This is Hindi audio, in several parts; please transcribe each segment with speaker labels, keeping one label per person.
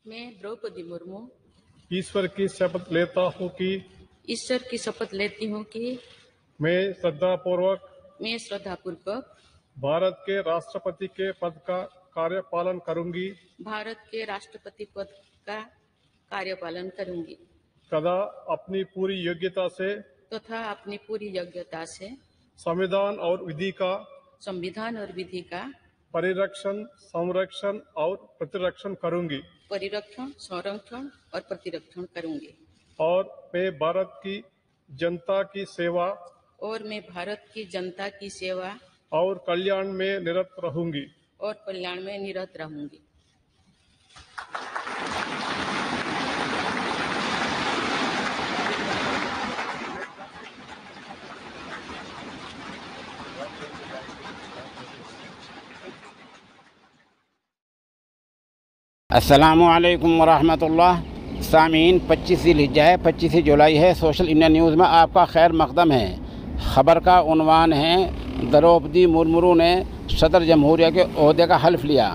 Speaker 1: मैं द्रौपदी मुर्मू
Speaker 2: ईश्वर की शपथ लेता हूँ कि
Speaker 1: ईश्वर की शपथ लेती हूँ कि
Speaker 2: मैं श्रद्धापूर्वक भारत के राष्ट्रपति के पद का कार्यपालन करूंगी
Speaker 1: भारत के राष्ट्रपति पद का कार्यपालन करूंगी
Speaker 2: तथा अपनी पूरी योग्यता से संविधान और विधि का परिरक्षण, संरक्षण और प्रतिरक्षण करूंगी और मैं भारत की जनता की सेवा और कल्याण में निरत रहूंगी।
Speaker 3: अस्सलामुअलैकुम वरहमतुल्लाह। सामीन 25 ज़िलहिज्जा है, 25 जुलाई है। सोशल इंडिया न्यूज़ में आपका खैर मकदम है। ख़बर का उन्वान है, द्रौपदी मुर्मू ने सदर जमहूरिया के ओहदे का हल्फ लिया।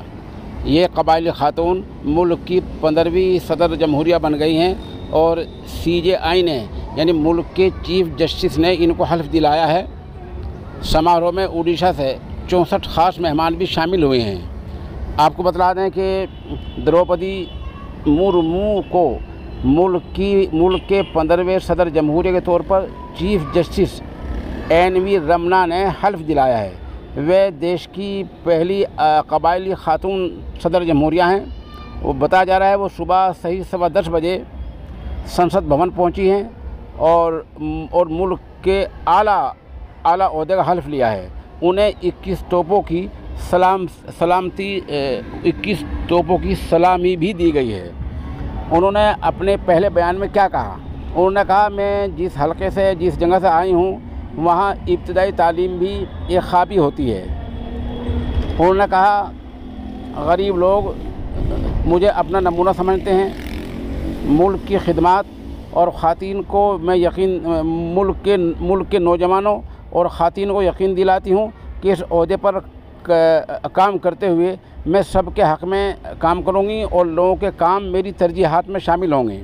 Speaker 3: ये कबायली खातून मुल्क की 15वीं सदर जमहूरिया बन गई हैं और CJI ने यानी मुल्क के चीफ जस्टिस ने इनको हल्फ दिलाया है। समारोह में उड़ीसा से 64 ख़ास मेहमान भी शामिल हुए हैं। आपको बतला दें कि द्रौपदी मुर्मू को मुल्क के 15वें सदर जमहूरिया के तौर पर चीफ जस्टिस NV रमना ने हल्फ दिलाया है। वे देश की पहली कबायली खातून सदर जमहूरिया हैं। वो बताया जा रहा है वो सुबह सही 10:15 बजे संसद भवन पहुंची हैं और मुल्क के आला ओहदे का हल्फ लिया है। उन्हें 21 तोपों की सलामी भी दी गई है। उन्होंने अपने पहले बयान में क्या कहा? उन्होंने कहा, मैं जिस हलके से जिस जगह से आई हूँ वहाँ इब्तदाई तालीम भी एक ख्वाबी होती है। उन्होंने कहा, गरीब लोग मुझे अपना नमूना समझते हैं। मुल्क की खिदमत और ख़ातीन को मैं मुल्क के नौजवानों और ख़ातीन को यकीन दिलाती हूँ कि इस ओहदे पर काम करते हुए मैं सबके हक़ में काम करूँगी और लोगों के काम मेरी तरजीहात में शामिल होंगे।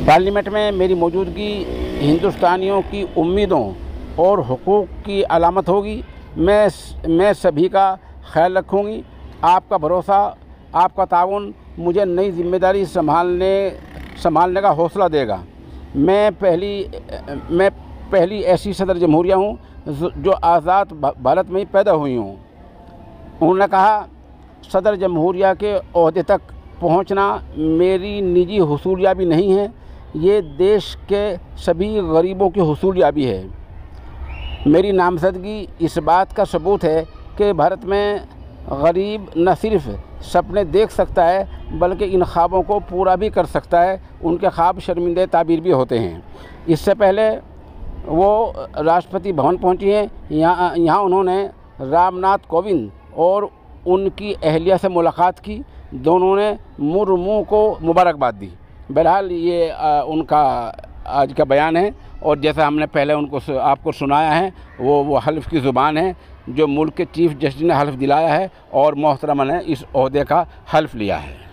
Speaker 3: पार्लियामेंट में मेरी मौजूदगी हिंदुस्तानियों की उम्मीदों और हुकूक की अलामत होगी। मैं सभी का ख्याल रखूँगी। आपका भरोसा, आपका ताउन मुझे नई जिम्मेदारी संभालने का हौसला देगा। मैं पहली ऐसी सदर जमहूरिया हूँ जो आज़ाद भारत में ही पैदा हुई हूँ। उन्होंने कहा, सदर जमहूरिया के ओहदे तक पहुँचना मेरी निजी हुसूलियाबी नहीं है, ये देश के सभी गरीबों की हुसूलियाबी है। मेरी नामज़दगी इस बात का सबूत है कि भारत में गरीब न सिर्फ सपने देख सकता है बल्कि इन ख्वाबों को पूरा भी कर सकता है। उनके ख्वाब शर्मिंदे ताबीर भी होते हैं। इससे पहले वो राष्ट्रपति भवन पहुंची हैं। यहाँ उन्होंने रामनाथ कोविंद और उनकी अहलिया से मुलाकात की। दोनों ने मुर्मू को मुबारकबाद दी। बहरहाल ये उनका आज का बयान है और जैसा हमने पहले आपको सुनाया है वो हल्फ की ज़ुबान है जो मुल्क के चीफ जस्टिस ने हल्फ दिलाया है और मोहतरमा ने इस ओहदे का हल्फ लिया है।